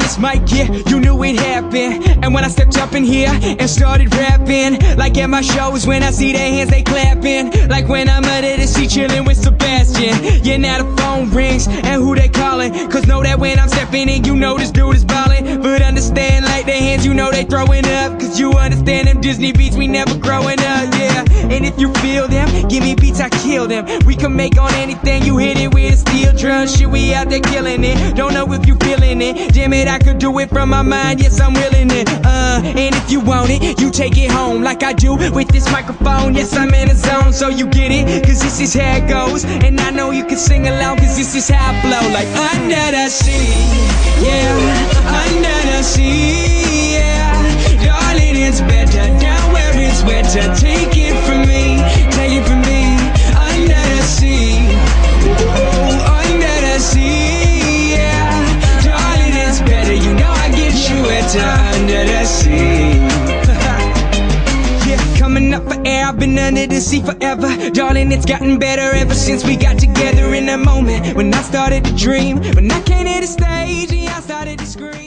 this mic, yeah, you knew it happened. And when I stepped up in here and started rapping, like at my shows when I see their hands, they clapping. Like when I'm under the sea chillin' with Sebastian. Yeah, now the phone rings, and who they calling? Cause know that when I'm stepping in, you know this dude is ballin'. But understand, like their hands, you know they throwing up. Cause you understand them Disney beats, we never growing up, yeah. And if you feel them, give me beats, I kill them. We can make on anything, you hit it with a steel drum. Shit, we out there killing it, don't know if you feeling it. Damn it, I could do it from my mind, yes, I'm willing it. And if you want it, you take it home like I do with this microphone. Yes, I'm in a zone, so you get it, cause this is how it goes. And I know you can sing along, cause this is how I flow. Like under the sea, yeah, under the sea, yeah. Darling, it's better down where it's wetter. Take it from me, take it from me. Under the sea, oh, under the sea, yeah. Darling, it's better, you know I get you wetter under the sea. Yeah, coming up for air, I've been under the sea forever. Darling, it's gotten better ever since we got together in that moment when I started to dream. When I came to the stage, yeah, I started to scream.